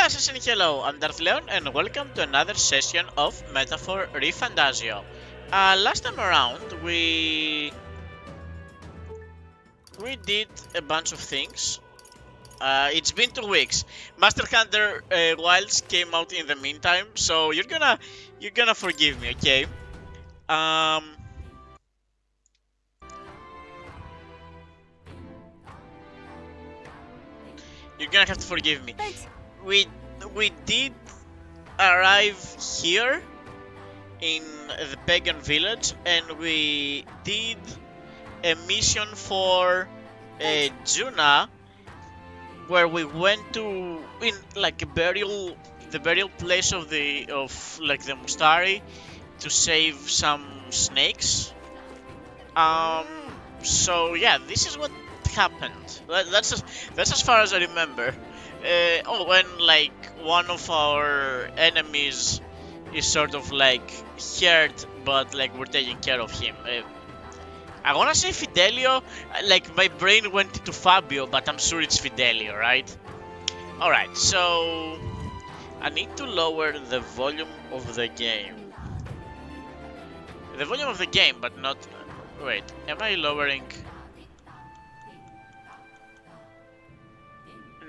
Glasses and hello, I'm Darth Leon and welcome to another session of Metaphor ReFantazio. Last time around we did a bunch of things. It's been 2 weeks. Master Hunter Wilds came out in the meantime, so you're gonna forgive me, okay? You're gonna have to forgive me. We did arrive here in the pagan village and we did a mission for Juna, where we went to in like the burial place of the Mustari to save some snakes. So yeah, this is what happened. That's as far as I remember. Oh, and like one of our enemies is sort of like hurt, but like we're taking care of him. I wanna say Fidelio, like my brain went into Fabio, but I'm sure it's Fidelio, right? Alright, so I need to lower the volume of the game. The volume of the game, but not... Wait, am I lowering...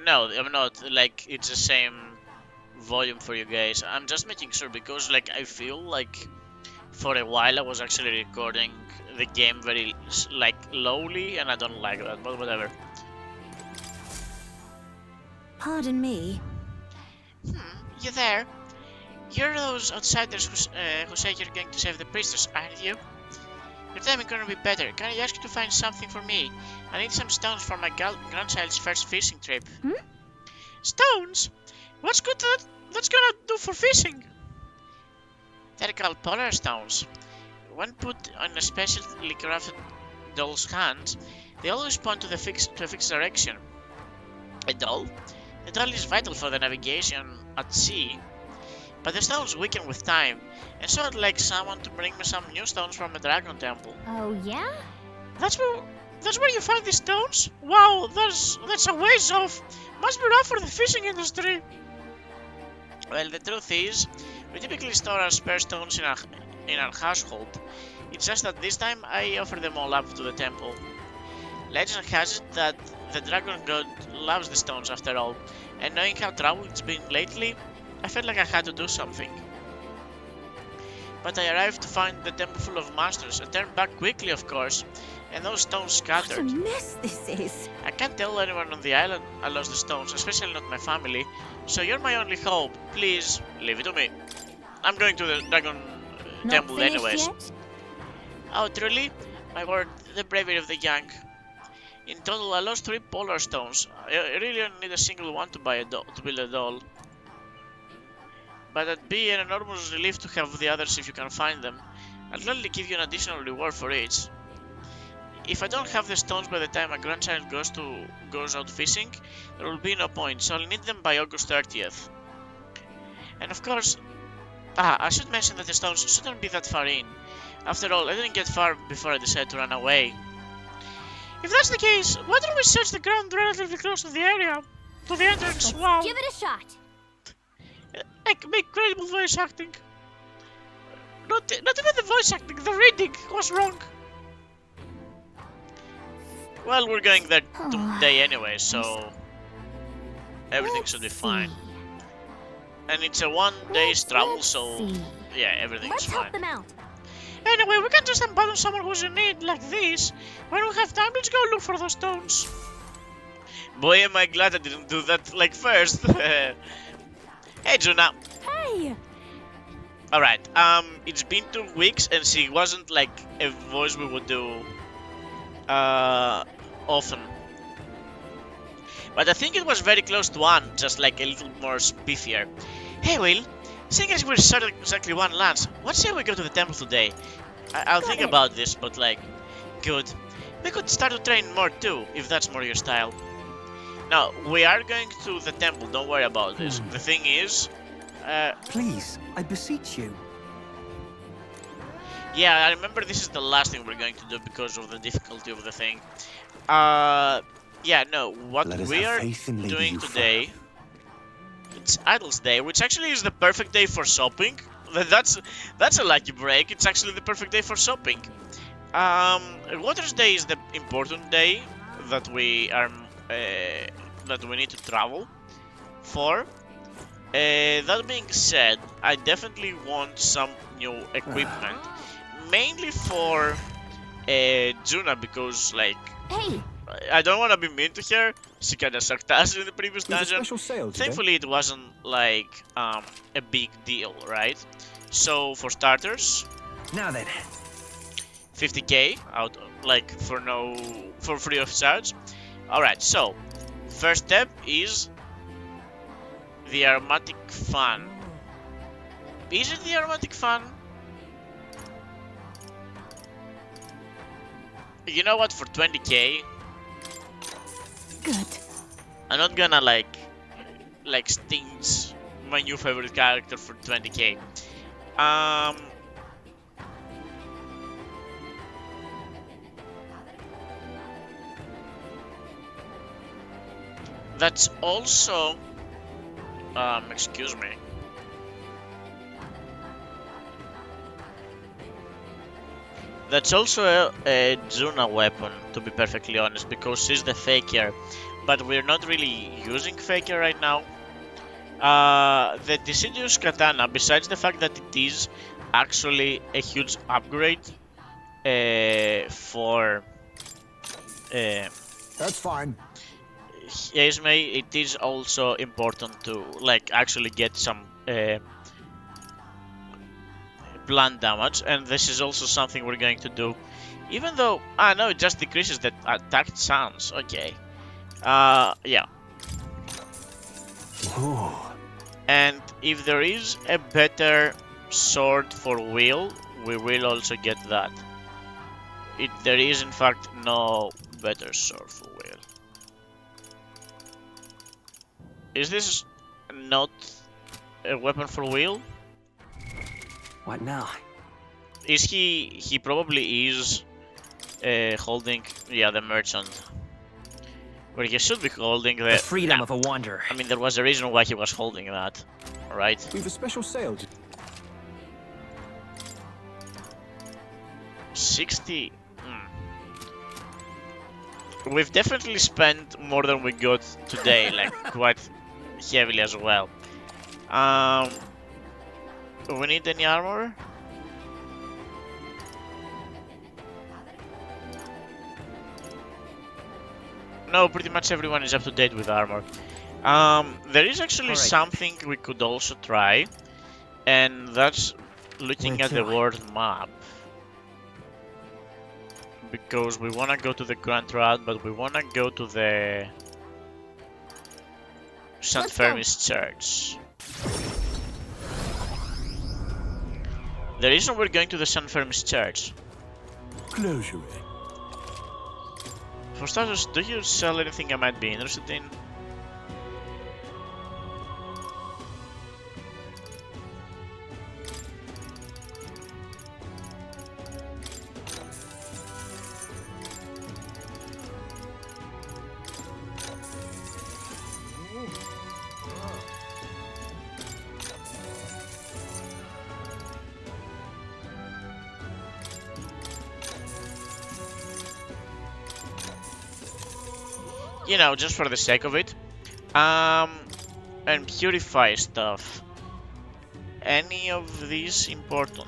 No, I'm not, like, it's the same volume for you guys. I'm just making sure because, like, I feel like for a while I was actually recording the game very, like, lowly, and I don't like that, but whatever. Pardon me. You there? You're those outsiders who say you're going to save the priestess, aren't you? Your timing couldn't be better. Can I ask you to find something for me? I need some stones for my grandchild's first fishing trip. Stones? What's good that's gonna do for fishing? They're called polar stones. When put on a specially crafted doll's hands, they always point to a fixed direction. A doll? The doll is vital for the navigation at sea, but the stones weaken with time, and so I'd like someone to bring me some new stones from a dragon temple. Oh yeah? That's where you find these stones? Wow, that's a ways off. Must be rough for the fishing industry. Well, the truth is, we typically store our spare stones in our household. It's just that this time I offer them all up to the temple. Legend has it that the dragon god loves the stones after all, and knowing how troubled it's been lately, I felt like I had to do something. But I arrived to find the temple full of monsters. I turned back quickly, of course, and those stones scattered. What a mess this is. I can't tell anyone on the island I lost the stones, especially not my family, so you're my only hope. Please, leave it to me. I'm going to the dragon temple anyways. Yet? Oh, truly? My word, the bravery of the young. In total, I lost 3 polar stones. I really only need a single one to build a doll. But it'd be an enormous relief to have the others if you can find them. I'll gladly give you an additional reward for each. If I don't have the stones by the time my grandchild goes out fishing, there will be no point, so I'll need them by August 30th. And of course, I should mention that the stones shouldn't be that far in. After all, I didn't get far before I decided to run away. If that's the case, why don't we search the ground relatively close to the area? To the entrance, wow. Give it a shot. Make credible voice acting. Not even the voice acting, the reading was wrong. Well, we're going there today anyway, so everything should be fine. And it's a 1 day's travel, so yeah, everything's fine. Help them out. Anyway, we can't just abandon someone who's in need like this. When we have time, let's go look for those stones. Boy, am I glad I didn't do that like first. Hey, Juna. Hey. Alright, it's been 2 weeks and she wasn't like a voice we would do often. But I think it was very close to one, just like a little more spiffier. Hey, Will. Seeing as we're starting exactly 1 lunch, what say we go to the temple today? I'll think about this, but like, good. We could start to train more too, if that's more your style. Now, we are going to the temple, don't worry about this. The thing is... Please, I beseech you. Yeah, I remember this is the last thing we're going to do because of the difficulty of the thing. Yeah, no, what we are doing today... It's Idle's Day, which actually is the perfect day for shopping. That's a lucky break. It's actually the perfect day for shopping. Water's Day is the important day that we are that we need to travel for. That being said, I definitely want some new equipment, mainly for Juna, because like Hey, I don't want to be mean to her. She kinda sucked us in the previous There's a dungeon. special sale today. Thankfully, it wasn't like a big deal, right? So for starters, Now then. 50k out, like for free of charge. All right. So first step is the aromatic fan. Is it the aromatic fan? You know what? For 20k, good. I'm not gonna like stinge my new favorite character for 20k. That's also excuse me. That's also a Juna weapon, to be perfectly honest, because she's the Faker, but we're not really using Faker right now. The Deciduous Katana, besides the fact that it is actually a huge upgrade for That's fine. Esme, it is also important to like actually get some blunt damage, and this is also something we're going to do. Even though, no, it just decreases the attack chance. Okay. Yeah. Ooh. And if there is a better sword for Will, we will also get that. There is in fact no better sword for Will. Is this not a weapon for Will? What now? Is he probably is holding, yeah, the merchant. Where he should be holding The freedom of a wanderer. I mean, there was a reason why he was holding that, right? We've a special sale. 60. We've definitely spent more than we got today, like quite heavily as well. We need any armor? No, pretty much everyone is up to date with armor. There is actually something we could also try, and that's looking at the world map. Because we want to go to the Grand Route, but we want to go to the St. Fermis Church. The reason we're going to the St. Fermis Church. Closure. For starters, do you sell anything I might be interested in? You know, just for the sake of it. And purify stuff. Any of these important?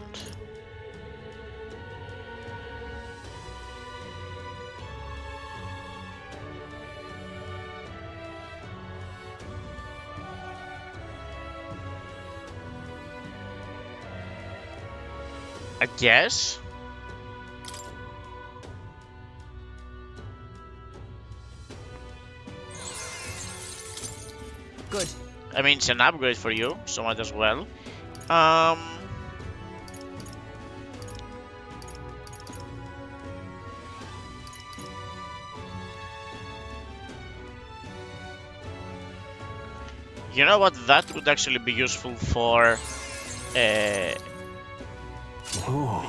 I guess. Good. I mean, it's an upgrade for you, so might as well. You know what? That would actually be useful for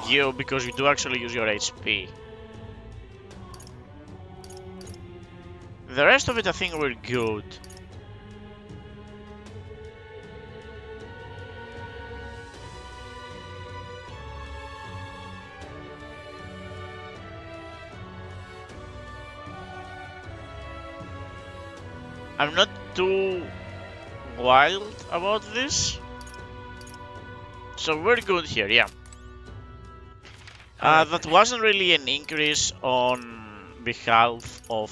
you, because you do actually use your HP. The rest of it, I think we're good. I'm not too wild about this. So we're good here, yeah. That wasn't really an increase on behalf of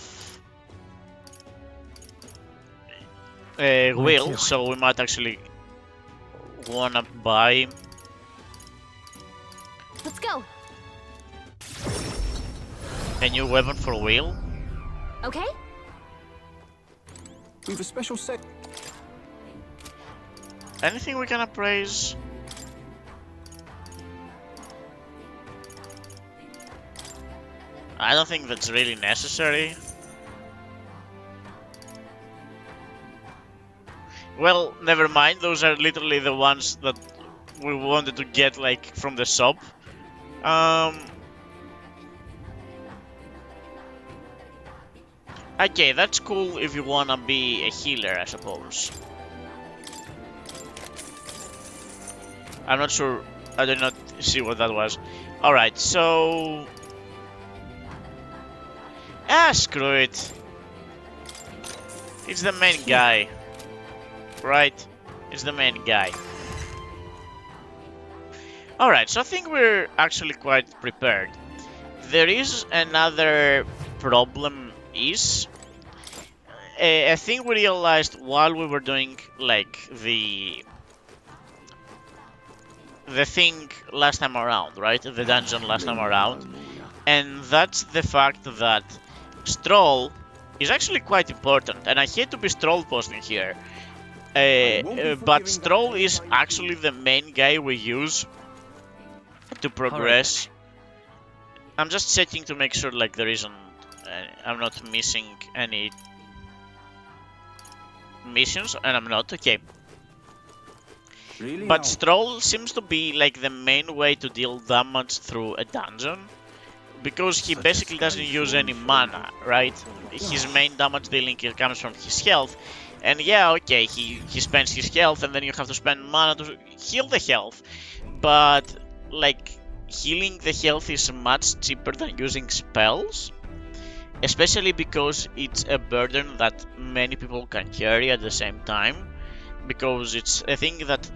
Will, so we might actually wanna buy. Let's go. A new weapon for Will. Okay? We've a special set. Anything we can appraise? I don't think that's really necessary. Well, never mind. Those are literally the ones that we wanted to get, like, from the shop. Okay, that's cool if you wanna be a healer, I suppose. I'm not sure. I did not see what that was. Alright, so... screw it. It's the main guy. Right? It's the main guy. Alright, so I think we're actually quite prepared. There is another problem is... I think we realized while we were doing, like, the thing last time around, right? The dungeon last time around. And that's the fact that Stroll is actually quite important. And I hate to be Stroll posting here. But Stroll is actually the main guy we use to progress. I'm just checking to make sure, like, there isn't... I'm not missing any missions, and I'm not. Okay. Really? But Stroll seems to be, like, the main way to deal damage through a dungeon. Because he basically doesn't use any mana, right? His main damage dealing comes from his health. And yeah, okay, he spends his health and then you have to spend mana to heal the health. But, like, healing the health is much cheaper than using spells. Especially because it's a burden that many people can carry at the same time. Because it's a thing that,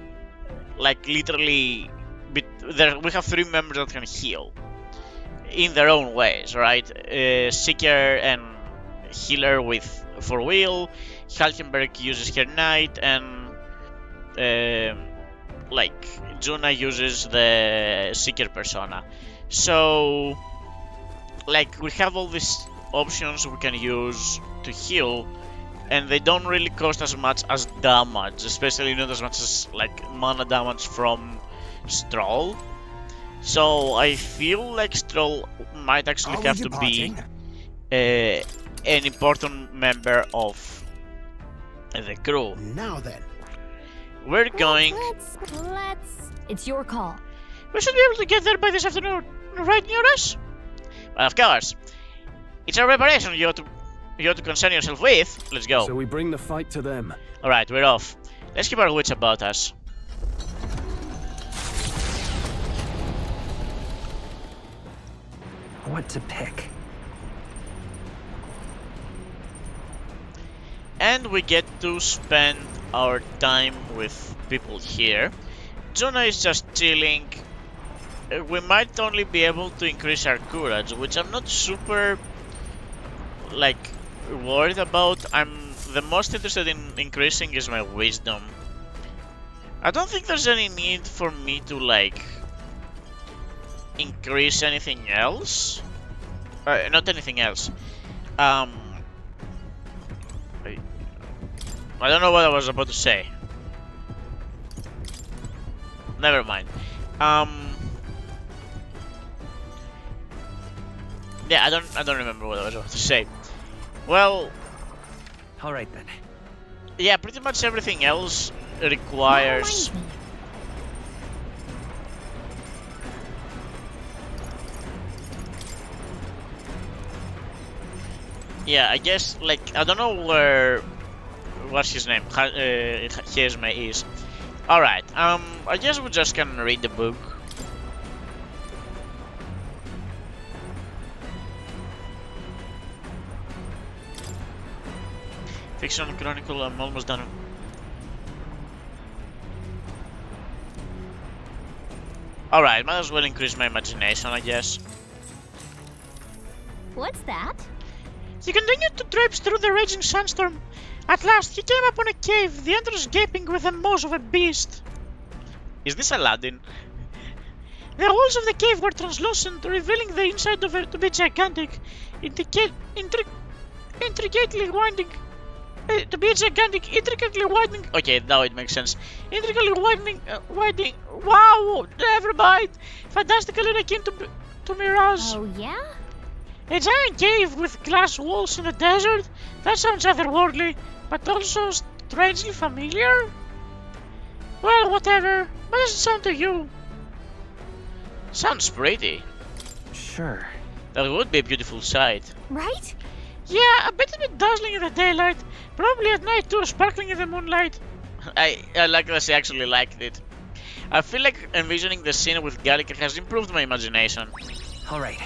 like, literally, we have 3 members that can heal. In their own ways, right? Seeker and healer for Will. Halkenberg uses her knight, and like Juna uses the Seeker persona. So, like, we have all these options we can use to heal, and they don't really cost as much as damage, especially not as much as, like, mana damage from Stroll. So I feel like Stroll might actually have to be an important member of the crew. Now then, We're going... Let's... It's your call. We should be able to get there by this afternoon, right near us? Well, of course. It's a preparation you ought to concern yourself with. Let's go. So we bring the fight to them. Alright, we're off. Let's keep our wits about us. What to pick? And we get to spend our time with people here. Juna is just chilling. We might only be able to increase our courage, which I'm not super, like, worried about. I'm the most interested in increasing is my wisdom. I don't think there's any need for me to, like, increase anything else. Not anything else. I don't know what I was about to say. Never mind. Yeah, I don't remember what I was about to say. Well, All right then. yeah, pretty much everything else requires. Reminds me. Yeah, I guess, like, I don't know what's his name, Hesme is. Alright, I guess we just can read the book. Fiction Chronicle, I'm almost done. Alright, might as well increase my imagination, I guess. What's that? He continued to traipse through the raging sandstorm. At last, he came upon a cave, the entrance gaping with the maws of a beast. Is this Aladdin? The walls of the cave were translucent, revealing the inside of it to be gigantic, intricately winding. To be gigantic, intricately widening. Okay, now it makes sense. Intricately widening. Wow, never mind. Fantastically akin to Mirage. Oh, yeah? A giant cave with glass walls in the desert? That sounds otherworldly, but also strangely familiar? Well, whatever. What does it sound to you? Sounds pretty. Sure. That would be a beautiful sight. Right? Yeah, a bit dazzling in the daylight. Probably at night too, sparkling in the moonlight. I like that she actually liked it. I feel like envisioning the scene with Gallica has improved my imagination. All right.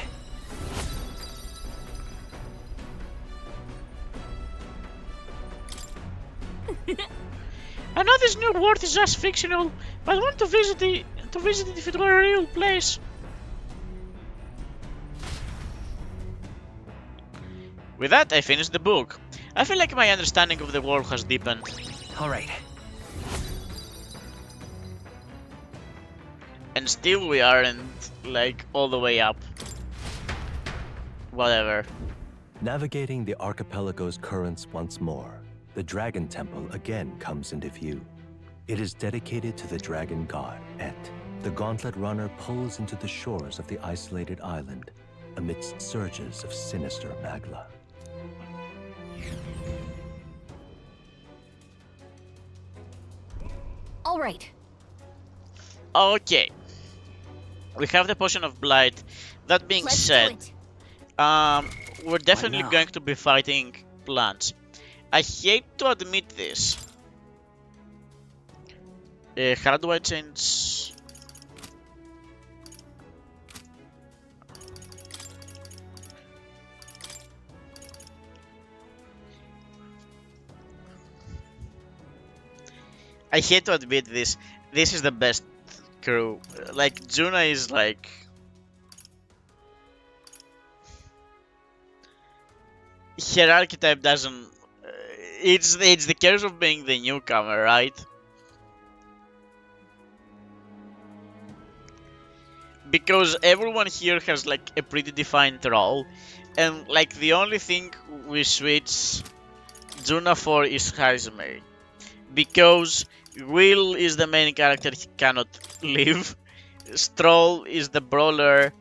I know this new world is just fictional, but I want to visit it if it were a real place. With that, I finished the book. I feel like my understanding of the world has deepened. All right. And still we aren't, like, all the way up. Whatever. Navigating the archipelago's currents once more, the Dragon Temple again comes into view. It is dedicated to the dragon god, Et. The gauntlet runner pulls into the shores of the isolated island amidst surges of sinister magla. All right. Okay. We have the Potion of Blight. That being Let's do said, it. we're definitely now? going to be fighting plants. I hate to admit this. How do I change? I hate to admit this. This is the best crew. Like, Juna is like... Her archetype doesn't... it's the curse of being the newcomer, right? Because everyone here has like a pretty defined role. And like the only thing we switch Juna for is Hazme. Because Will is the main character, he cannot live. Stroll is the brawler,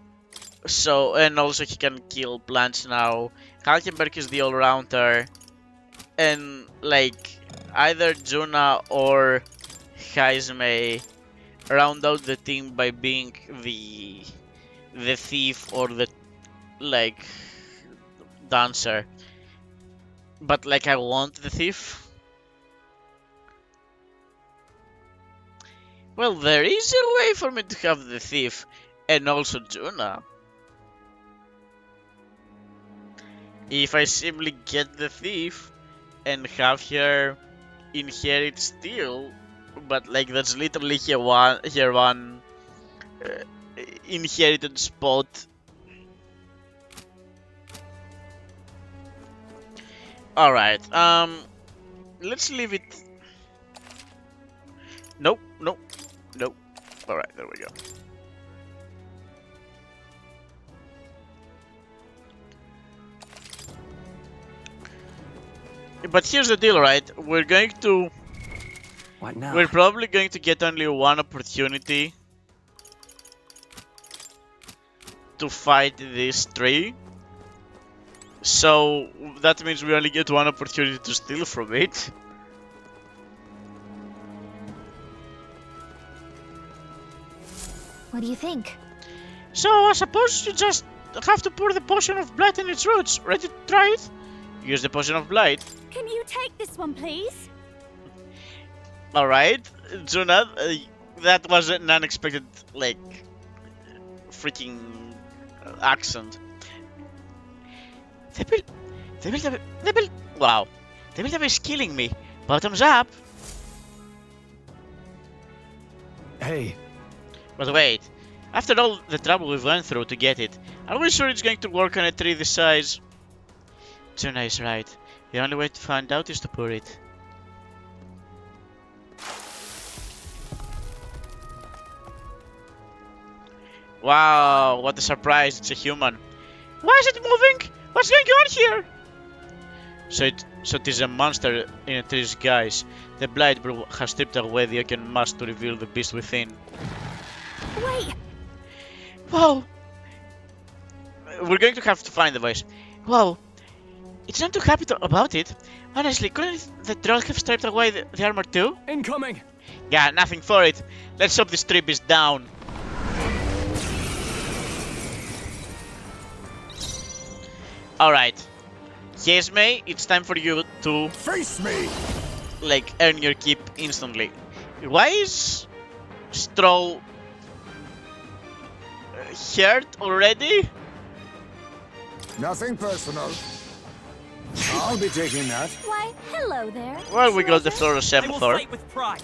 so and also he can kill plants now. Halkenberg is the all-rounder, and like either Juna or Hazme round out the team by being the thief or the like dancer. But like I want the thief. Well, there is a way for me to have the thief and also Juna. If I simply get the thief and have her inherit still, but like that's literally her one inherited spot. Alright, let's leave it. Nope, nope. Nope. Alright, there we go. But here's the deal, right? We're going to... What now? We're probably going to get only one opportunity to fight this tree. So that means we only get one opportunity to steal from it. What do you think? So I suppose you just have to pour the potion of blight in its roots. Ready to try it? Use the potion of blight. Can you take this one, please? Alright, Juna, that was an unexpected, like, freaking accent. Wow. The builder is killing me. Bottoms up. Hey, But wait, after all the trouble we've went through to get it, are we sure it's going to work on a tree this size? Tuna is right. The only way to find out is to pour it. Wow, what a surprise, it's a human. Why is it moving? What's going on here? So it is a monster in a tree's guise. The Blight Brew has stripped away the oaken mask to reveal the beast within. Wait! Whoa! We're going to have to find the voice. Whoa! It's not too happy about it. Honestly, couldn't the troll have stripped away the armor too? incoming! Yeah, nothing for it. Let's hope this trip is down. Alright. Yes, May, it's time for you to Face me! like earn your keep instantly. Why is Stroll hurt already? Nothing personal. I'll be taking that. Why, hello there. Well, we got the treasure. floor of I will Semaphore. fight with pride.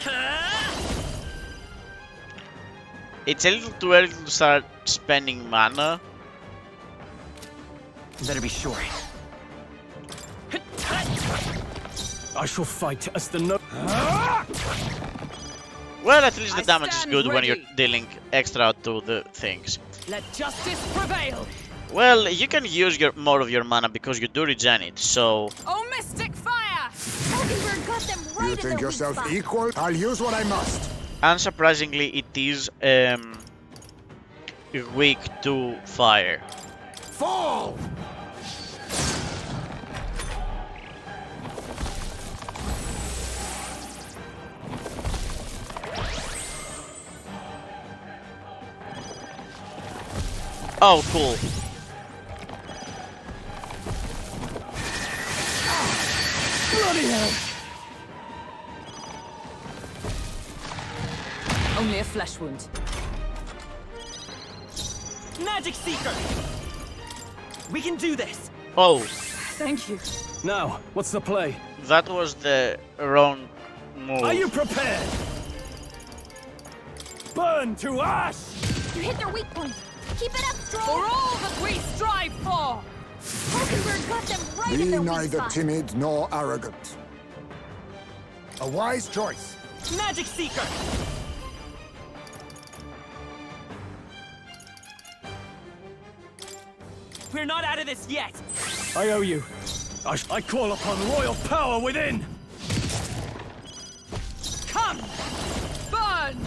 It's a little too early to start spending mana. Better be sure. I shall fight as the no. Well, at least the I damage is stand good when you're ready. dealing extra to the things. Let justice prevail. Well, you can use more of your mana because you do regen it, so... Oh, mystic fire! Falkenberg got them right You in think their yourself weak spot. equal? I'll use what I must. Unsurprisingly, it is weak to fire. Fall! Oh, cool. Bloody hell! Only a flesh wound. Magic Seeker! We can do this! Oh, Thank you. Now, what's the play? that was the wrong move. Are you prepared? Burn to ash! You hit their weak point. Keep it up, For Stroll. all that we strive for! Falkenberg got them right Be in their weak neither spot. timid nor arrogant. A wise choice. Magic Seeker! We're not out of this yet! I owe you. I call upon royal power within! Come! Burn!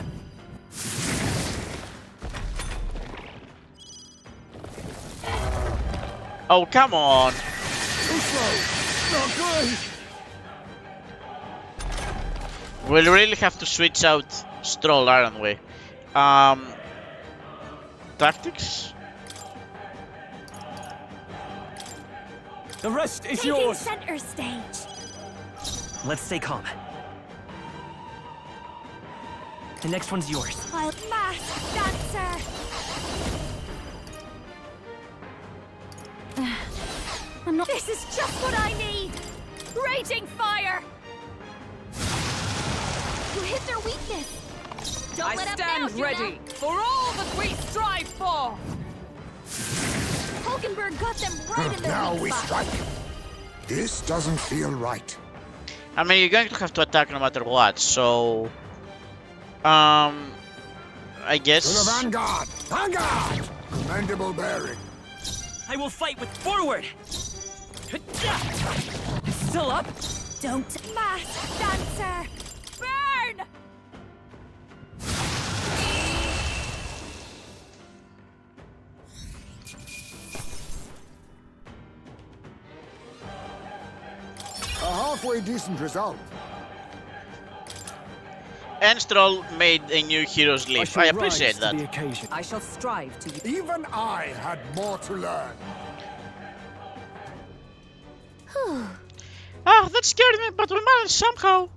Oh, come on. Too slow! Not good! We'll really have to switch out Stroll, aren't we? Tactics? The rest is Taking yours! center stage. Let's stay calm. The next one's yours. While masked dancer. I'm not. This is just what I need. Raging fire. You hit their weakness. Don't I let up stand now, Juna. ready for all that we strive for! Falkenberg got them right in their Now weak we spot. strike. This doesn't feel right. I mean, you're going to have to attack no matter what, so... I To the guess... vanguard! Vanguard! Commendable bearing. I will fight with forward! Still up? Don't mask dancer. Burn. A halfway decent result. And Stroll made a new hero's leaf. shall I appreciate rise that. to the occasion. I shall strive to... Even I had more to learn. Ah, that scared me, but we managed somehow.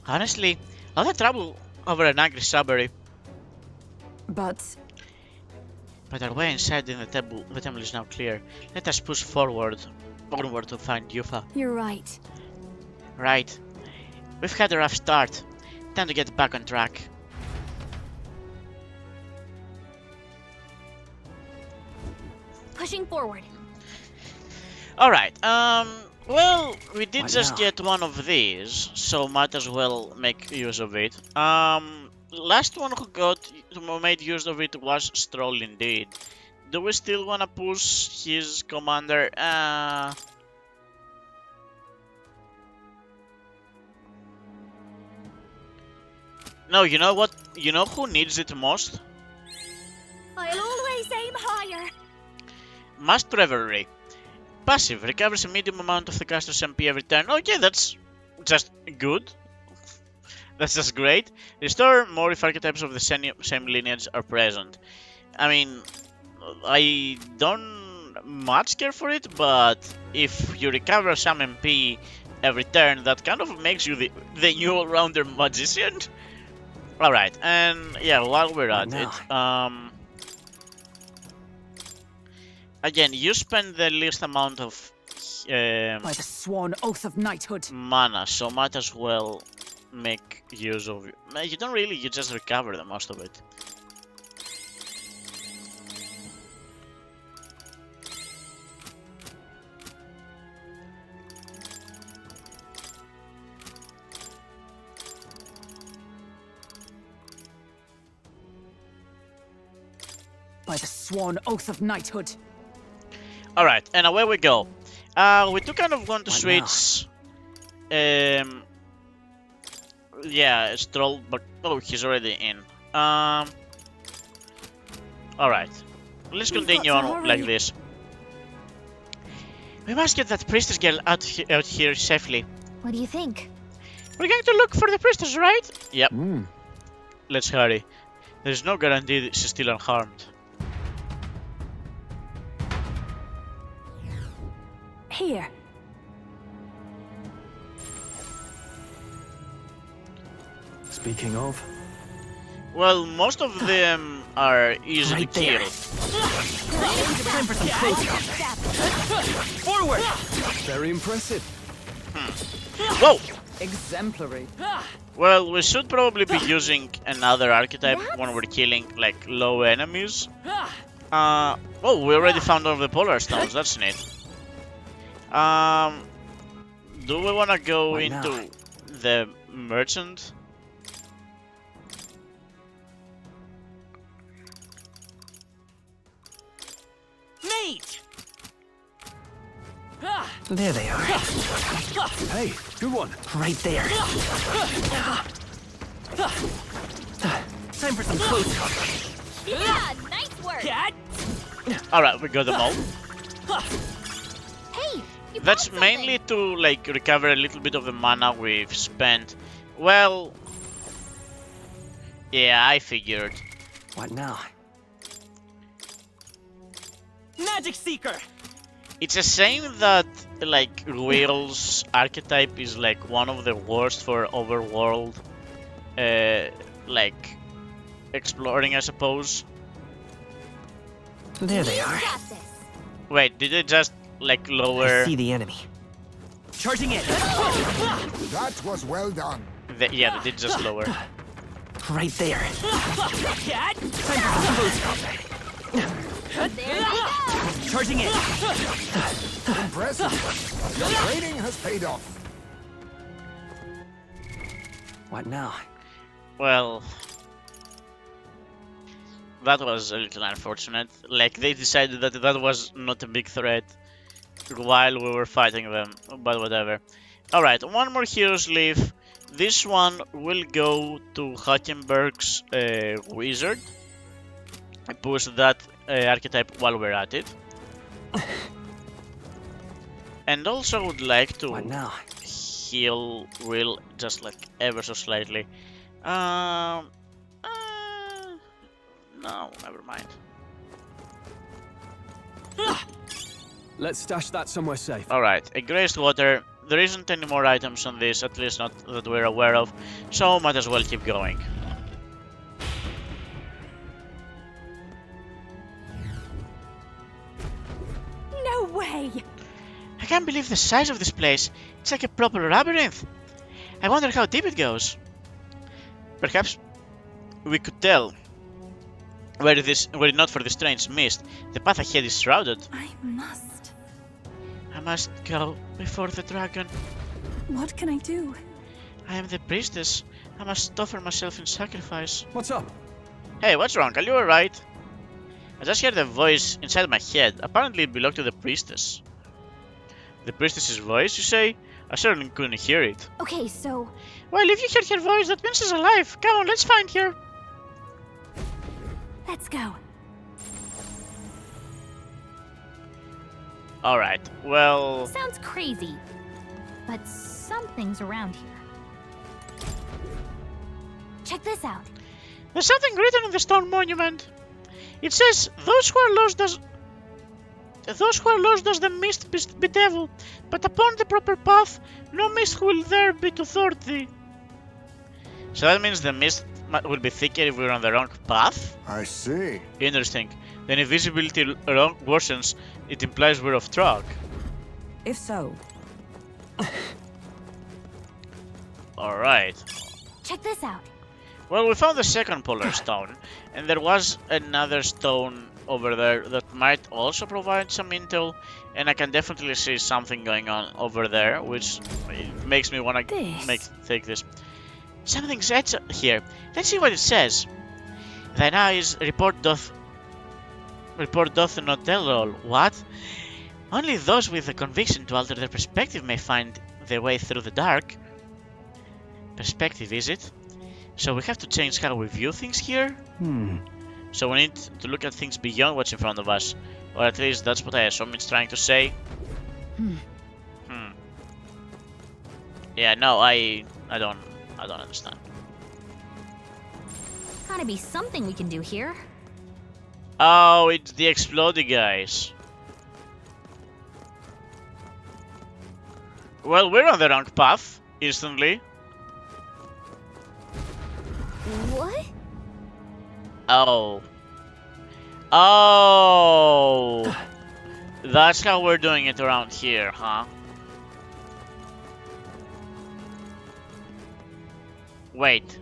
Honestly, all the trouble over an angry strawberry. But... But our way inside in the temple is now clear. Let us push forward. onward to find Yufa. You're right. Right. We've had a rough start. Time to get back on track. Pushing forward. Alright, well, we did What just now? get one of these, so might as well make use of it. Last one who made use of it was Stroll indeed. Do we still wanna push his commander? No, you know what? You know who needs it most? I'll always aim higher. Masked Revelry. Passive, recovers a medium amount of the caster's MP every turn. Okay, that's just good. That's just great. Restore more if archetypes of the same lineage are present. I mean, I don't much care for it, but if you recover some MP every turn, that kind of makes you the new all-rounder magician. Alright, and yeah, while we're at it, again, you spend the least amount of By the sworn oath of knighthood. mana, so might as well make use of it. You don't really, you just recover the most of it. By the sworn oath of knighthood. Alright, and away we go. We do kind of want to What switch. Yeah, Stroll, but oh, he's already in. Alright, let's We've continue got to on like hurry. this. We must get that priestess girl out here safely. What do you think? We're going to look for the priestess, right? Yep. Hmm. Let's hurry. There's no guarantee she's still unharmed. Here. Speaking of, Well, most of them are easily Right there. killed. Time for some close Forward! very impressive. Whoa! Exemplary. Well, we should probably be using another archetype when we're killing, like, low enemies. Oh, we already found all the polar stones, that's neat. Do we wanna go Why into not? the merchant? Mate! There they are. Hey, good one. Right there. Time for some close cover. Yeah, nice work. Cat! Alright, we got them all. Hey, you That's found mainly to, like, recover a little bit of the mana we've spent. Well... Yeah, I figured. What now? Magic Seeker! It's a shame that, like, Will's archetype is, like, one of the worst for overworld, like, exploring, I suppose. There something. they You are. got this. Wait, did it just, like, lower I see the enemy. Charging in. That was well done. yeah, they did just lower. Right there. Cat! Time for some close combat. There they go. Charging in. Impressive. Your training has paid off. What now? Well, that was a little unfortunate. Like, they decided that that was not a big threat while we were fighting them, but whatever. Alright, one more hero's leaf. This one will go to Hackenberg's wizard. I push that archetype while we're at it. And also would like to What now? heal Will just like ever so slightly. No, never mind. Let's stash that somewhere safe. Alright, a graced water. There isn't any more items on this, at least not that we're aware of, so might as well keep going. No way. I can't believe the size of this place. It's like a proper labyrinth. I wonder how deep it goes. Perhaps we could tell. Were it not for the strange mist, the path ahead is shrouded. I must go before the dragon. What can I do? I am the priestess. I must offer myself in sacrifice. What's up? Hey, what's wrong? Are you alright? I just heard a voice inside my head. Apparently it belonged to the priestess. The priestess's voice, you say? I certainly couldn't hear it. Okay, so Well, if you heard her voice, that means she's alive. Come on, let's find her. let's go. Alright, well... Sounds crazy, but something's around here. Check this out. There's something written on the stone monument. It says, those who are lost does the mist bedevil, but upon the proper path, no mist will there be to thwart thee. So that means the mist will be thicker if we're on the wrong path? I see. Interesting. Then if visibility worsens, it implies we're off track. If so, Alright. Check this out. Well, we found the second polar stone, and there was another stone over there that might also provide some intel, and I can definitely see something going on over there, which it makes me want to take this. Something's said here. Let's see what it says. Thine eyes report doth not tell all. What? Only those with the conviction to alter their perspective may find their way through the dark. Perspective, is it? So we have to change how we view things here? So we need to look at things beyond what's in front of us. Or at least that's what I assume it's trying to say. Yeah, no, I don't understand. Gotta be something we can do here. Oh, it's the exploding guys. Well, we're on the wrong path, instantly. What? Oh. Oh! That's how we're doing it around here, huh? Wait.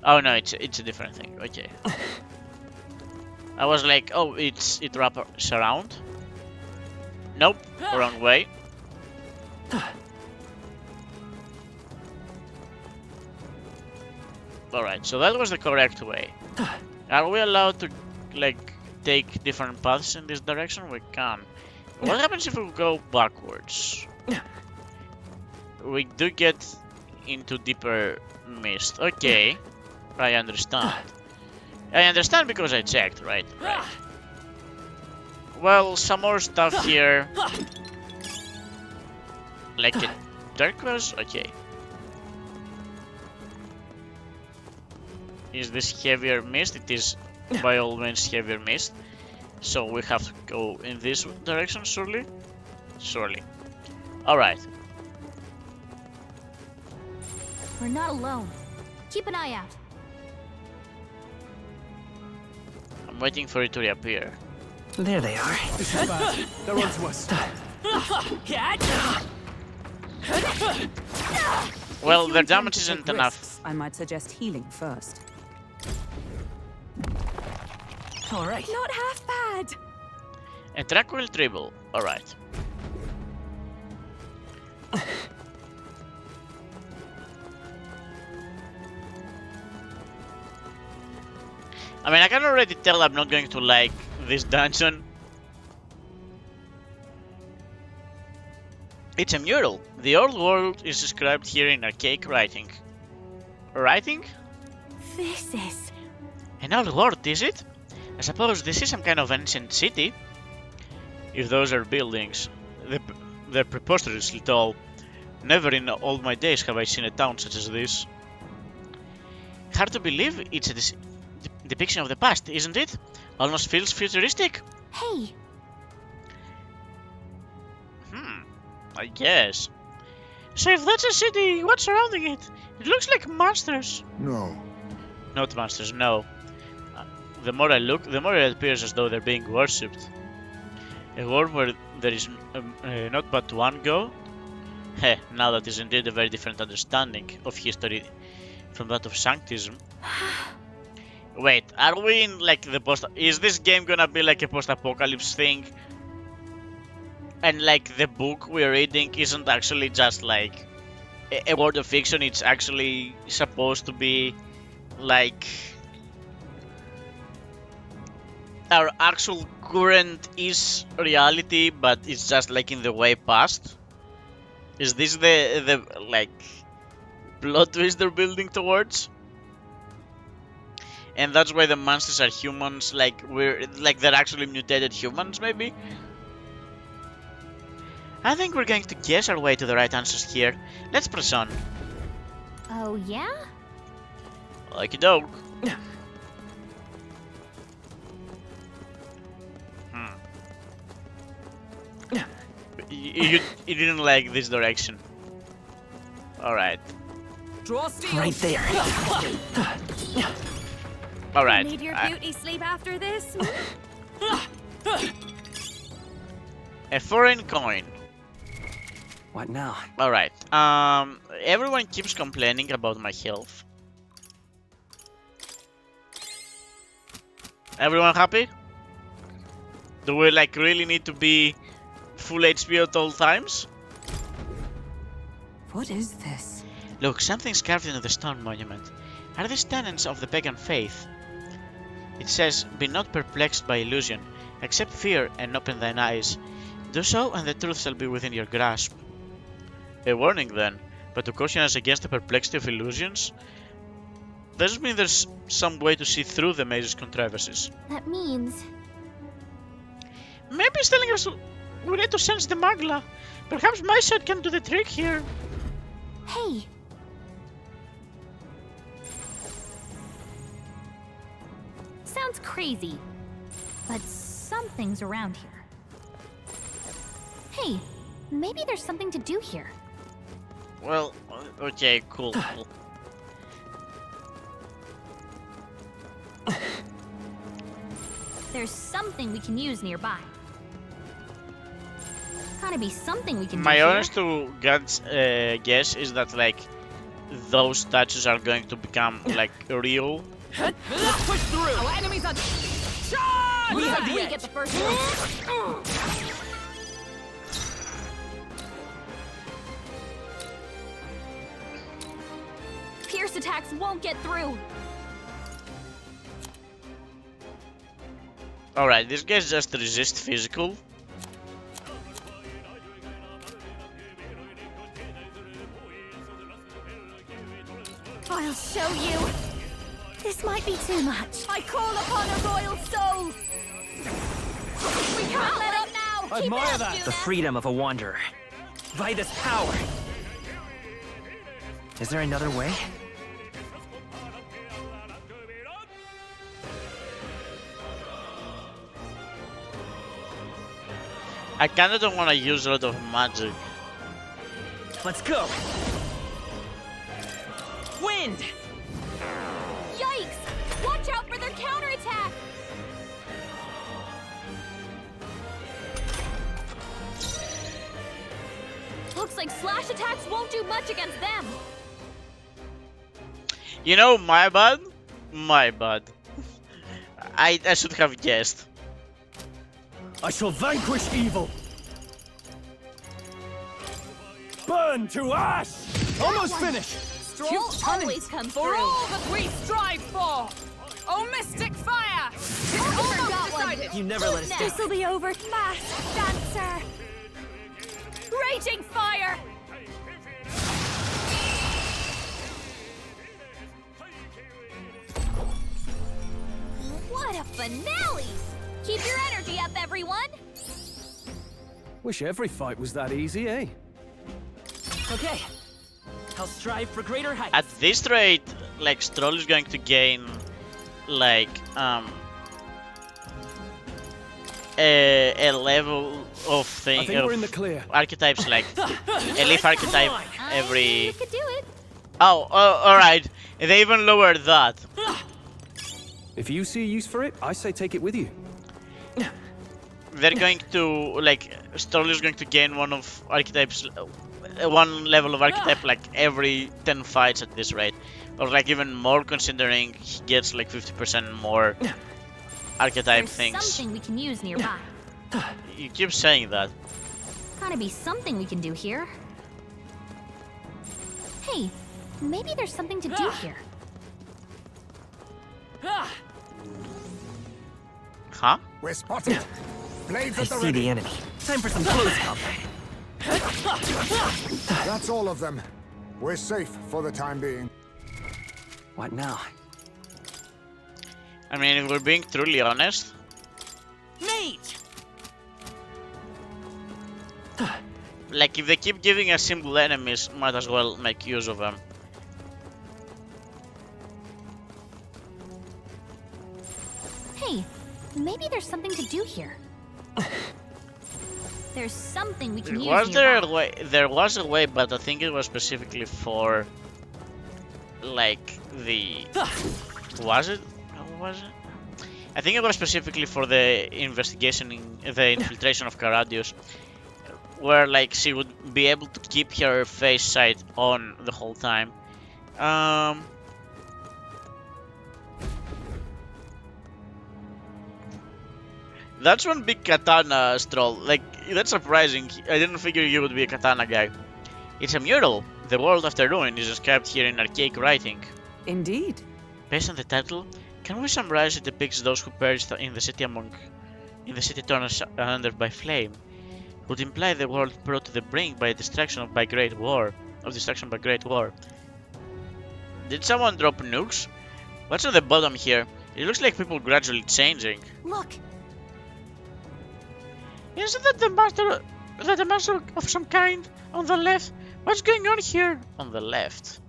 Oh no, it's a different thing. Okay. I was like, oh, it wraps around. Nope, wrong way. Alright, so that was the correct way. Are we allowed to, like, take different paths in this direction? We can. What happens if we go backwards? We do get into deeper mist. Okay, I understand. I understand because I checked, right? Right. Well, some more stuff here. Like a turquoise? Okay. Is this heavier mist? It is by all means heavier mist. So we have to go in this direction, surely? Surely. Alright. We're not alone. Keep an eye out. I'm waiting for it to reappear. There they are. This is bad. They're onto us. Well, if you their intend damage to isn't take enough. risks, I might suggest healing first. All right. Not half bad. A tranquil dribble. Alright. I mean, I can already tell I'm not going to like this dungeon. It's a mural. The old world is described here in archaic writing. Writing? This is... An old world, is it? I suppose this is some kind of ancient city. If those are buildings, they're preposterously tall. Never in all my days have I seen a town such as this. Hard to believe it's a depiction of the past, isn't it? Almost feels futuristic. Hey, I guess. So if that's a city, what's surrounding it? It looks like monsters. No. Not monsters, no. the more I look, the more it appears as though they're being worshipped. A world where there is not but one God? Heh, now that is indeed a very different understanding of history from that of Sanctism. Wait, are we in like the post? Is this game gonna be like a post-apocalypse thing? And like the book we're reading isn't actually just like a world of fiction, it's actually supposed to be like our actual current is reality, but it's just like in the way past? Is this the like plot twist they're building towards? And that's why the monsters are humans, like they're actually mutated humans, maybe? I think we're going to guess our way to the right answers here. Let's press on. Oh, yeah? Okie doke. You didn't like this direction. Alright. Right there. Alright. Need your beauty sleep after this? A foreign coin. What now? Alright. Everyone keeps complaining about my health. Everyone happy? Do we like really need to be full HP at all times? What is this? Look, something's carved into the stone monument. Are these tenets of the pagan faith? It says, "Be not perplexed by illusion, accept fear and open thine eyes. Do so and the truth shall be within your grasp." A warning then, but to caution us against the perplexity of illusions? Does it mean there's some way to see through the maze's contrivances? That means... Maybe it's telling us we need to sense the Magla. Perhaps my sword can do the trick here. Hey! Sounds crazy, but something's around here. Hey, maybe there's something to do here. Well, okay, cool. There's something we can use nearby. Gotta be something we can do My here. honest to God's guess is that like those statues are going to become like real. Let's push through. Our enemies are. Charge! We have the We edge. get the first one. Pierce attacks won't get through. Alright, these guys just resist physical. I'll show you. This might be too much. I call upon a royal soul. We can't let up now. I admire that. The freedom of a wanderer. By this power. Is there another way? I kinda don't wanna use a lot of magic. Let's go. Wind. Yikes! Watch out for their counterattack. Looks like slash attacks won't do much against them. You know, my bad. My bad. I should have guessed. I shall vanquish evil. Burn to ash! Almost finished. Stroll always comes For through. all that we strive for! Oh, mystic fire! It's almost decided! You never let us down. This'll be over. Masked dancer. Raging fire. What a finale! Keep your energy up, everyone. Wish every fight was that easy, eh? Okay. I'll strive for greater heights. At this rate, like Stroll is going to gain like a level of I thing think we're in the of clear. archetypes like a leaf archetype every. You could do it. Oh, all right. They even lowered that. If you see a use for it, I say take it with you. They're going to, like, Stroll is going to gain one of archetypes, one level of archetype like every 10 fights at this rate. Or like even more considering he gets like 50% more archetype There's things. something we can use nearby. You keep saying that. Gotta be something we can do here. Hey, maybe there's something to do here. Huh? We're spotted. Blades I at the see ready. the enemy. Time for some close combat. That's all of them. We're safe for the time being. What now? I mean, if we're being truly honest, Mate! like if they keep giving us simple enemies, might as well make use of them. Hey, maybe there's something to do here. There's something we can use Was there nearby. a way? There was a way, but I think it was specifically for, like, the... Was it? How was it? I think it was specifically for the investigation, the infiltration of Caradius, where, like, she would be able to keep her face sight on the whole time. That's one big katana, Stroll. Like, that's surprising. I didn't figure you would be a katana guy. It's a mural. The world after ruin is described here in archaic writing. Indeed. Based on the title, can we summarize it depicts those who perished in the city torn under by flame? Would imply the world brought to the brink by destruction by great war. Did someone drop nukes? What's on the bottom here? It looks like people gradually changing. Look, Isn't that the master of some kind on the left? What's going on here on the left?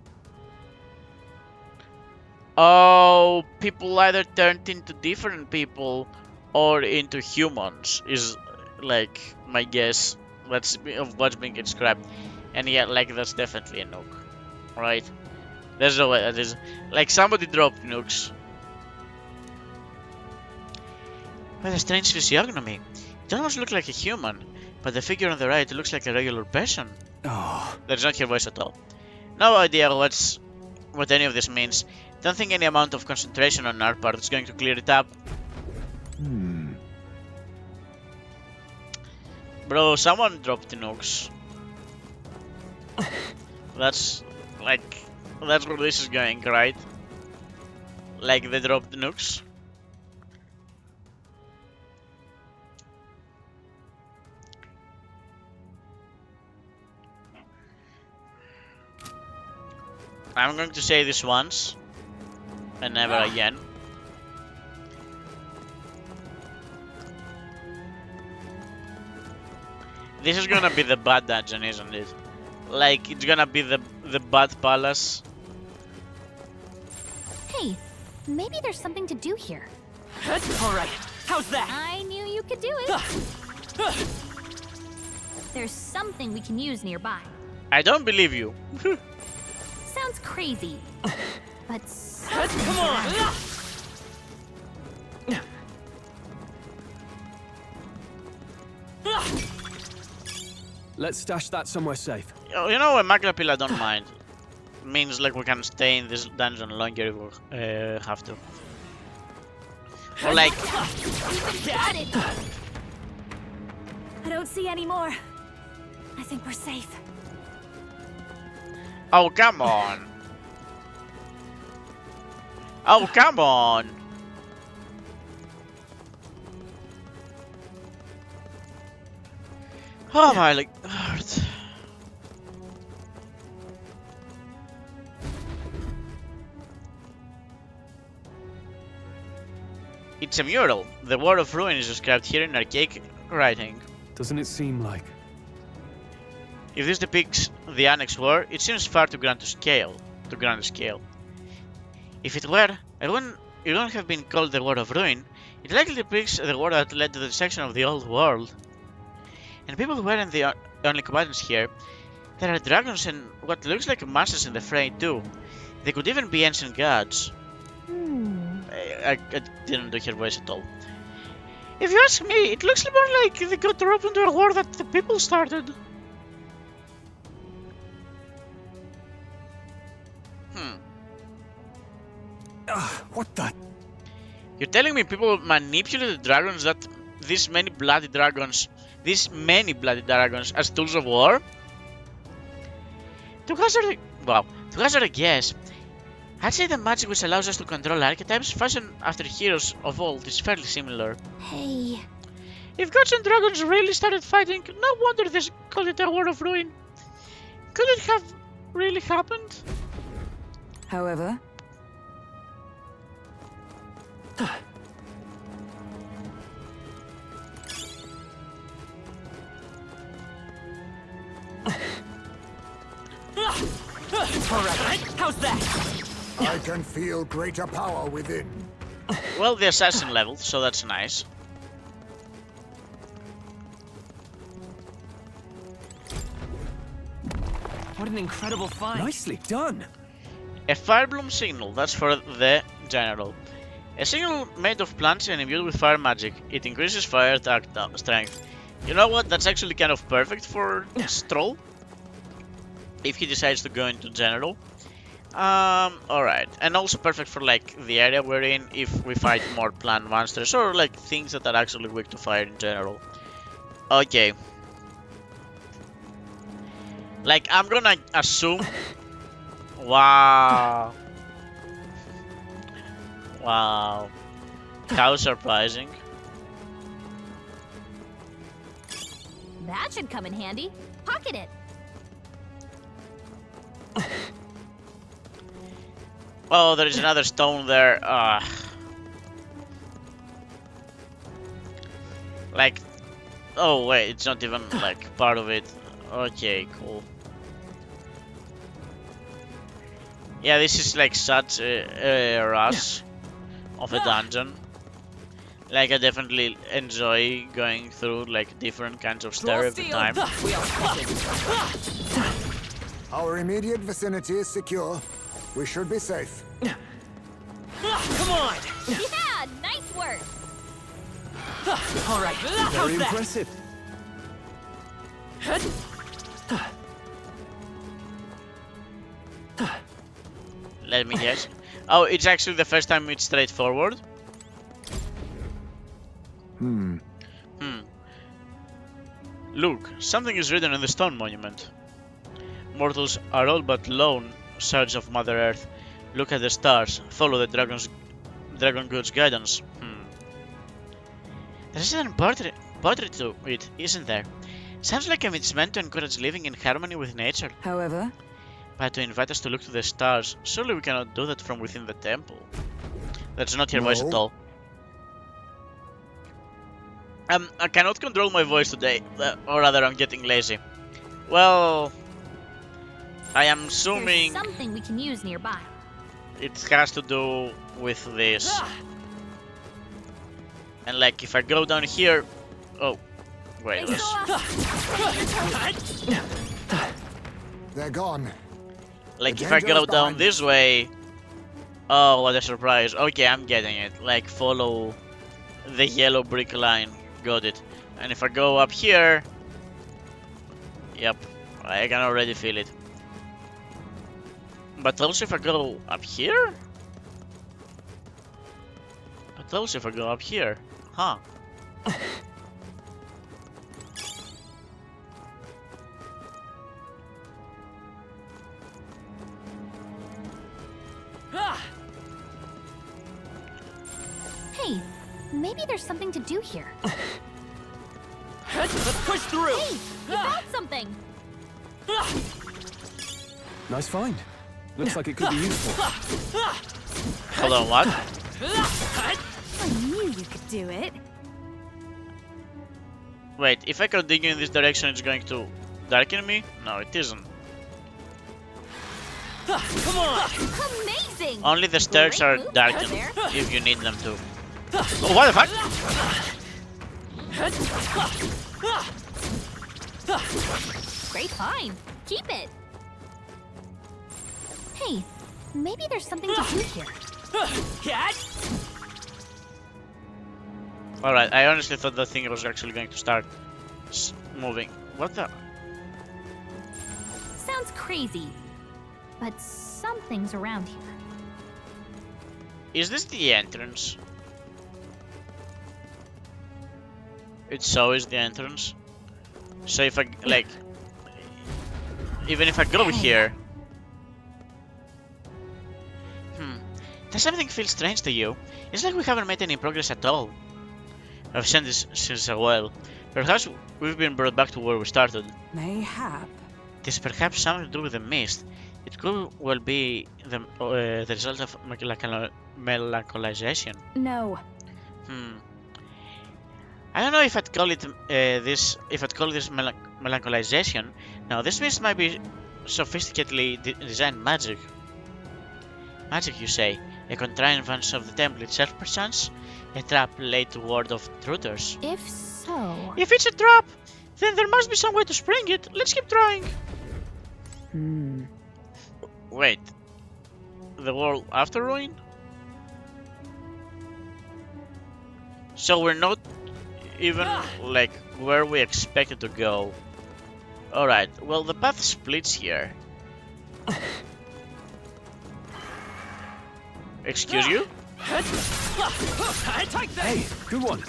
Oh, people either turned into different people or into humans is like my guess. Of what's being described, and yeah, like that's definitely a nuke, right? There's no way that is like somebody dropped nukes. What a strange physiognomy. It almost looks like a human, but the figure on the right looks like a regular person. Oh, That's not her voice at all. No idea what any of this means. Don't think any amount of concentration on our part is going to clear it up. Bro, someone dropped the nukes. That's where this is going, right? Like they dropped the nukes. I'm going to say this once and never again. This is gonna be the bad dungeon, isn't it? Like, it's gonna be the bad palace. hey, maybe there's something to do here. Alright, how's that? I knew you could do it. There's something we can use nearby. I don't believe you. Sounds crazy, but Come on! let's stash that somewhere safe. You know, a Magna Pill I don't mind. Means like we can stay in this dungeon longer if we have to. Or like, got it. I don't see any more. I think we're safe. oh come on. Oh come on. Oh my like heart. It's a mural. The War of Ruin is described here in archaic writing. Doesn't it seem like... If this depicts the Annex War, it seems far too grand a scale. If it were, it wouldn't have been called the War of Ruin. It likely depicts the war that led to the destruction of the old world. And people who weren't the only combatants here. There are dragons and what looks like masses in the fray too. They could even be ancient gods. I didn't do her voice at all. If you ask me, it looks more like they got roped into a war that the people started. What the? You're telling me people manipulated dragons these many bloody dragons as tools of war? To hazard a guess, I'd say the magic which allows us to control archetypes fashioned after heroes of old is fairly similar. Hey. If gods and dragons really started fighting, no wonder they called it a war of ruin. Could it have really happened? However, Alright, how's that? I can feel greater power within. Well, the assassin level, so that's nice. What an incredible find. Nicely done. A firebloom signal, that's for the general. A signal made of plants and imbued with fire magic. It increases fire attack strength. You know what? That's actually kind of perfect for Stroll. If he decides to go into general. Alright. And also perfect for like the area we're in if we fight more plant monsters or like things that are actually weak to fire in general. Okay. Like I'm gonna assume. Wow. Wow. How surprising. That should come in handy. Pocket it. Oh, there is another stone there. Like, oh wait, it's not even like part of it. Okay, cool. Yeah, this is like such a rush of a dungeon. Like, I definitely enjoy going through like different kinds of stuff every time. Our immediate vicinity is secure. We should be safe. Come on! Yeah, nice work. Alright, how's Very that? impressive. Let me guess. Oh, it's actually the first time it's straightforward. Look, something is written in the stone monument. Mortals are all but lone surge of Mother Earth. Look at the stars. Follow the dragon god's guidance. There's an portrait to it, isn't there? Sounds like it's meant to encourage living in harmony with nature. however, But to invite us to look to the stars, surely we cannot do that from within the temple. That's not your voice at No. all. I cannot control my voice today, or rather I'm getting lazy. Well, I am There's assuming something we can use nearby. it has to do with this. And like if I go down here... Oh, wait, They let's... saw us. They're gone. Like The if I danger go is down behind this way... Oh, what a surprise. Okay, I'm getting it. Like follow the yellow brick line. Got it. And if I go up here... Yep, I can already feel it. But also if I go up here? But also if I go up here? Huh. Hey, maybe there's something to do here. Let's push through! Hey, you found something. Nice find. Looks like it could be useful. Hold on, what? I knew you could do it. Wait, if I continue in this direction it's going to darken me? No, it isn't. Come on! Amazing! Only the stairs Great are move, darkened there. if you need them to. Oh, what the fuck? Great find. Keep it. Hey, maybe there's something to do here. Cat? Alright, I honestly thought the thing was actually going to start moving. What the? Sounds crazy, but something's around here. Is this the entrance? It so is the entrance. So if I, like, even if I go here... Does everything feel strange to you? It's like we haven't made any progress at all. I've seen this since a while. Perhaps we've been brought back to where we started. Mayhap. This is perhaps something to do with the mist. It could well be the result of melancholization. No. I don't know if I'd call it melancholization. Now, this mist might be sophisticatedly designed magic. Magic, you say? A contrivance of the temple itself, perchance? A trap laid to ward off intruders? If so... If it's a trap, then there must be some way to spring it. Let's keep trying. Wait. The world after ruin? So we're not even, like, where we expected to go. Alright, well, the path splits here. Excuse you? Hey, good one.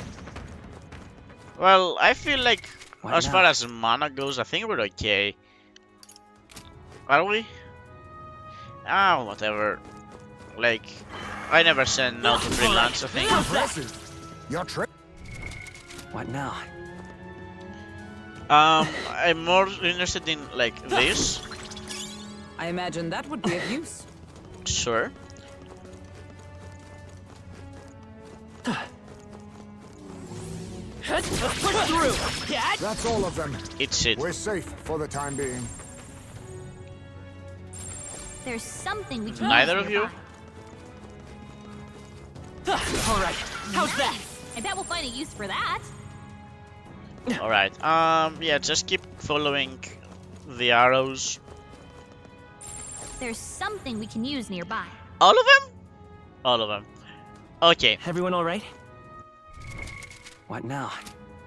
Well, I feel like, What as now? far as mana goes, I think we're okay. Are we? Ah, whatever. Like, I never said no to freelance, I think. Impressive. Your trip. What now? I'm more interested in, like, this. I imagine that would be of use. Sure. Push through. Cat. That's all of them. It's it. We're safe for the time being. There's something we can Neither use of you? nearby. All right. How's that? I bet we'll find a use for that. Alright, yeah, just keep following the arrows. There's something we can use nearby. All of them? All of them. Okay. Everyone all right? What now?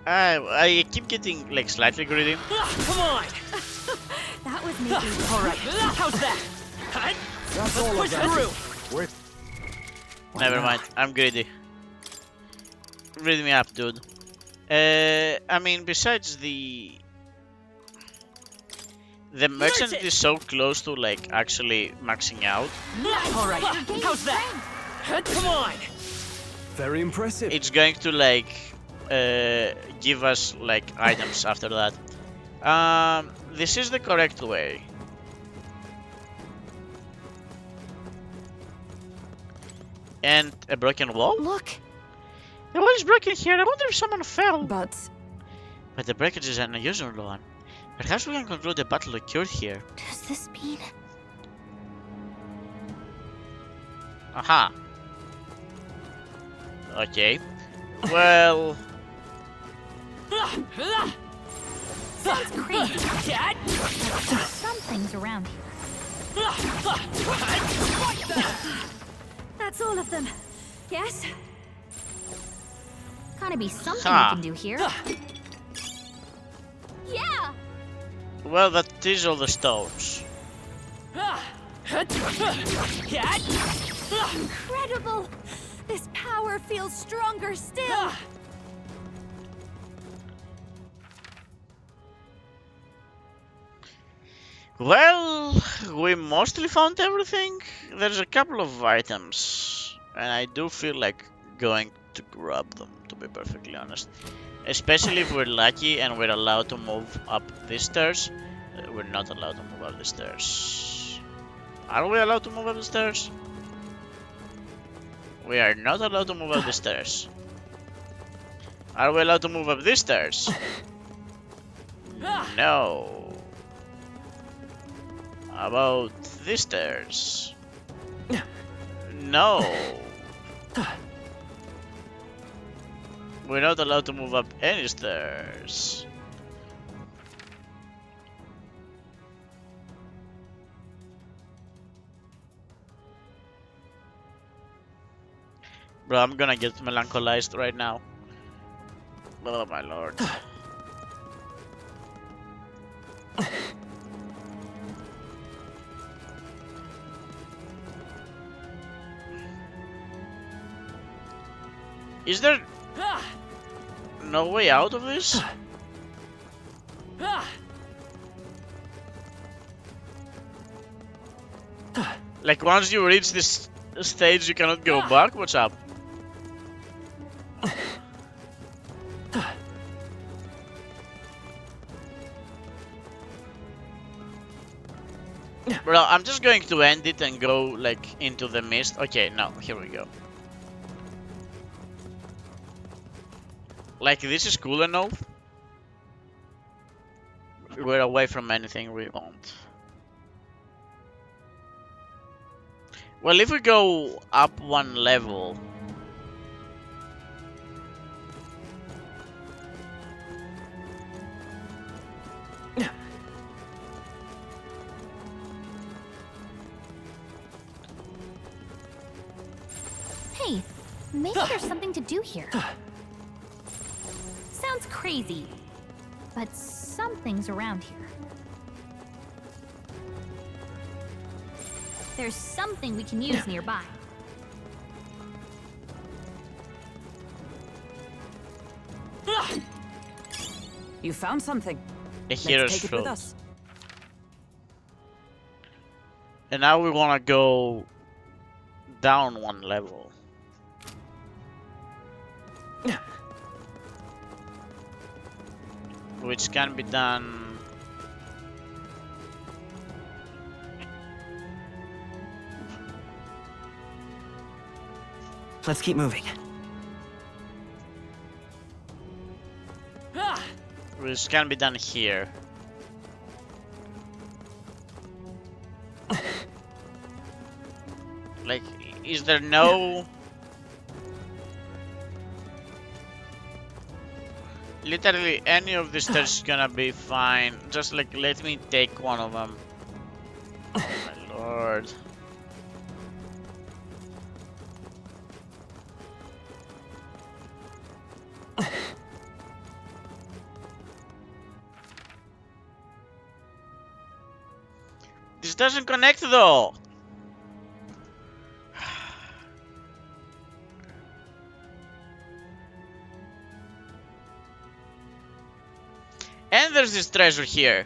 I keep getting, like, slightly greedy. Come on. That was maybe... All right. How's that? That's all of Push them. through. We're Never mind, I'm greedy. Read me up, dude. I mean, besides the merchant is so close to, like, actually maxing out. All right. How's that? Come on. Very impressive. It's going to, like, give us, like, items after that. This is the correct way. And a broken wall? Look, The wall is broken here. I wonder if someone fell. But But the breakage is an unusual one. Perhaps we can conclude the battle occurred here. does this mean... Aha. Okay. Well... Sounds crazy. Cat. Something's around here. That's all of them. Yes? Gotta be something we Ha. can do here. Yeah! Well, that is all the stones. Cat. Incredible! This power feels stronger still. Well, we mostly found everything. There's a couple of items, and I do feel like going to grab them, to be perfectly honest. Especially if we're lucky and we're allowed to move up these stairs. We're not allowed to move up the stairs. Are we allowed to move up the stairs? We are not allowed to move up the stairs. Are we allowed to move up these stairs? No. About these stairs? No. We're not allowed to move up any stairs. Bro, I'm gonna get melancholized right now. Oh my lord. Is there no way out of this? Like once you reach this stage you cannot go back? What's up? Bro, I'm just going to end it and go like into the mist. Okay, no, here we go. Like this is cool and all. We're away from anything we want. Well, if we go up one level. Hey, maybe there's something to do here. Sounds crazy, but something's around here. There's something we can use nearby. You found something. A Let's hero's take it with fruit. us. And now we wanna go down one level. Which can be done. Let's keep moving. Which can be done here. Like, is there no... Literally any of these stairs is gonna be fine. Just like, let me take one of them. Oh my lord. This doesn't connect though. And there's this treasure here.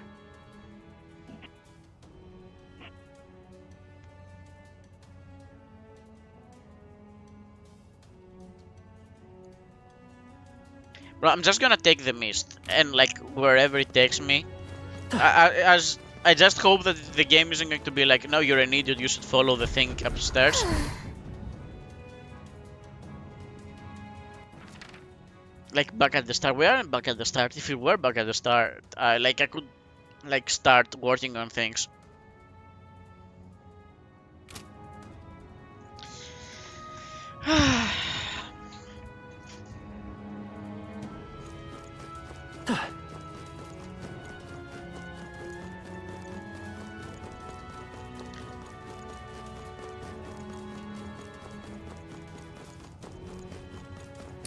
Bro, I'm just gonna take the mist and like wherever it takes me. I just hope that the game isn't going to be like, no, you're an idiot, you should follow the thing upstairs. Like back at the start. We aren't back at the start. If we were back at the start, like I could like start working on things.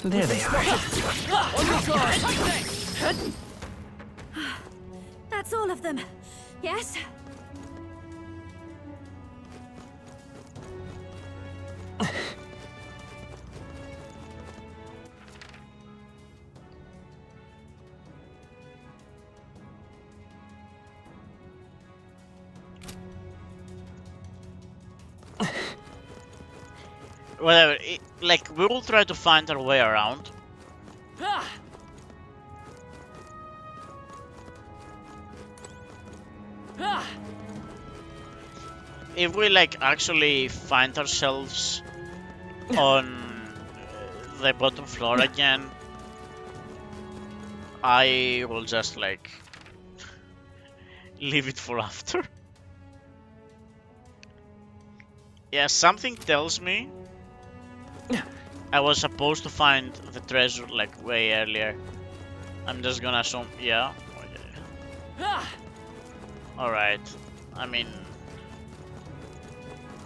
There they are. That's all of them. Yes? Whatever. Like we will try to find our way around. If we like actually find ourselves on the bottom floor again, I will just like leave it for after. Yeah, something tells me I was supposed to find the treasure like way earlier. I'm just gonna assume, yeah. Okay. Alright. I mean...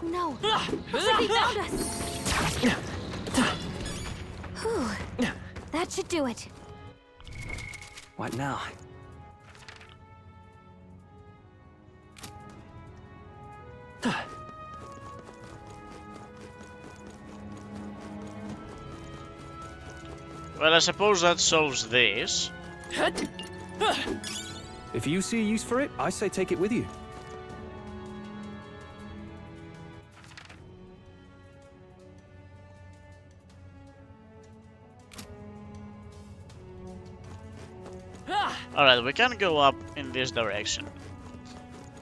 Oh no! Looks like they found us! Whew. That should do it. What now? Well, I suppose that solves this. If you see a use for it, I say take it with you. Alright, we can go up in this direction.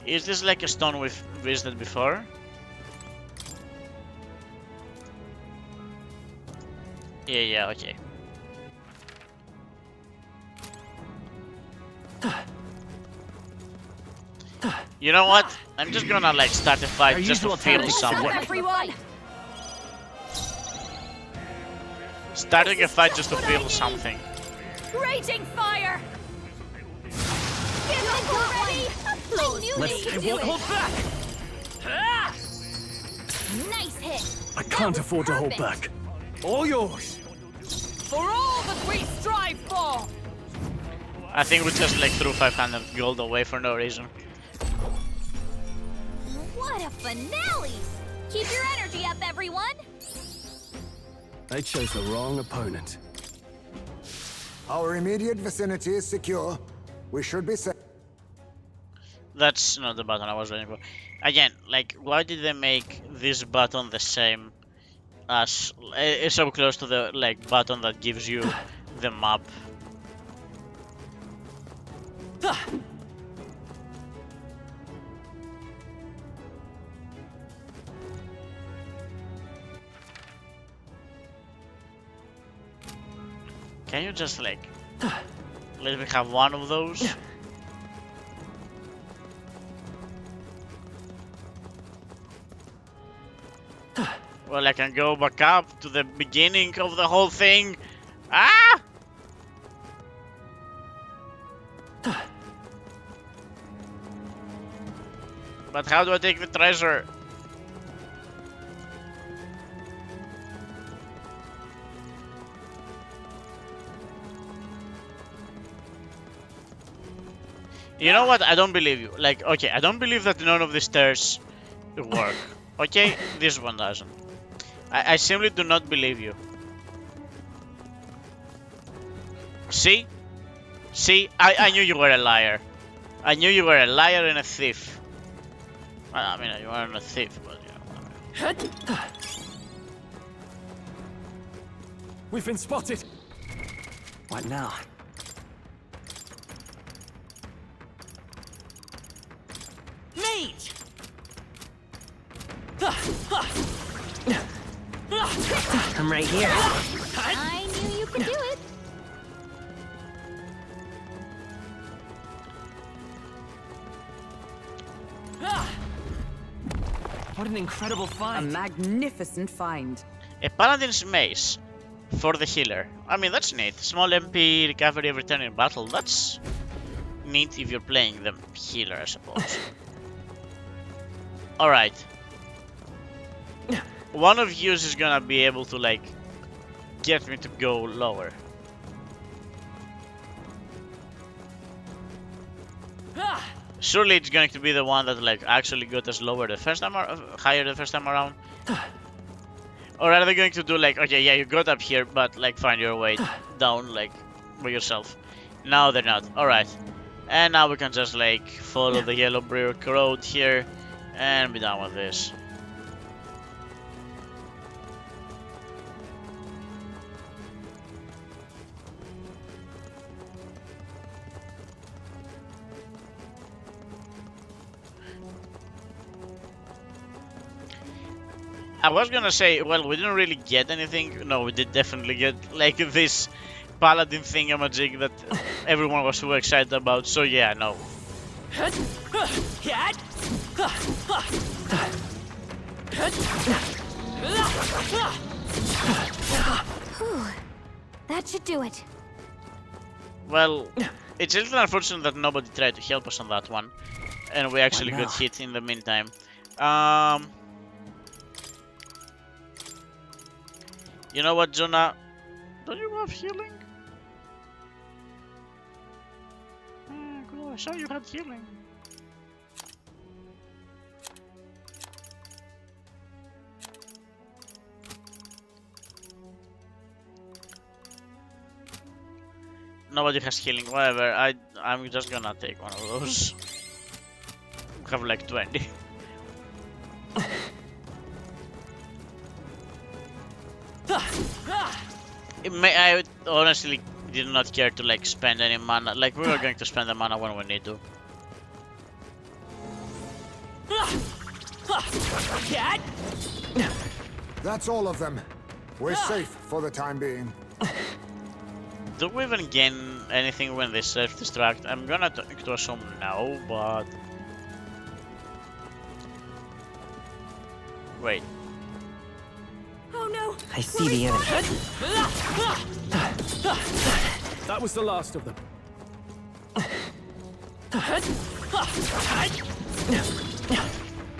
Is this like a stone we've visited before? Yeah, okay. You know what? I'm just gonna like start a fight just to feel something. Everyone! Starting a fight just to feel something. Raging fire! Give up already! I knew Let's they could I do won't it! hold back. Nice hit! I can't afford to hold back. All yours. For all that we strive for! I think we just like threw 500 gold away for no reason. What a finale! Keep your energy up, everyone! They chose the wrong opponent. Our immediate vicinity is secure. We should be safe. That's not the button I was waiting for. Again, like, why did they make this button the same as it's so close to the like button that gives you the map? Can you just like let me have one of those? Well, I can go back up to the beginning of the whole thing. Ah! But how do I take the treasure? You know what? I don't believe you. Like, okay, I don't believe that none of the stairs work. Okay, this one doesn't. I simply do not believe you. See? See? I knew you were a liar. I knew you were a liar and a thief. I mean, you weren't a thief, but you know. We've been spotted. What now? Mage! I'm right here. I knew you could do it! What an incredible find. A magnificent find. A paladin's mace for the healer. I mean, that's neat. Small MP recovery every turn in battle. That's neat if you're playing the healer, I suppose. Alright. One of you is gonna be able to, like, get me to go lower. Surely it's going to be the one that, like, actually got us lower the first time, higher the first time around. Or are they going to do like, okay, yeah, you got up here, but like find your way down, like, by yourself? No, they're not. Alright. And now we can just like follow the yellow brick road here and be done with this. I was gonna say, well, we didn't really get anything. No, we did definitely get like this paladin thingamajig that everyone was so excited about. So yeah, no. Whew. That should do it. Well, it's a little unfortunate that nobody tried to help us on that one, and we actually got hit in the meantime. You know what, Jonah? Don't you have healing? Oh, I saw you had healing. Nobody has healing, whatever. I'm just gonna take one of those. Have like 20. I would honestly did not care to like spend any mana. Like we were going to spend the mana when we need to. That's all of them. We're safe for the time being. Do we even gain anything when they self-destruct? I'm gonna to assume no, but... Wait. Oh no! I see the enemy. That was the last of them.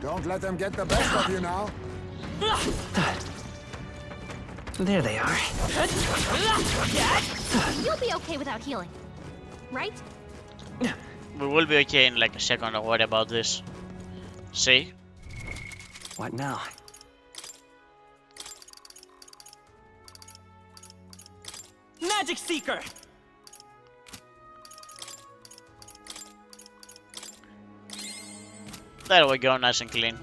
Don't let them get the best of you now. There they are. You'll be okay without healing, right? We will be okay in like a second, don't worry about this. See? What now? Magic Seeker! There we go, nice and clean.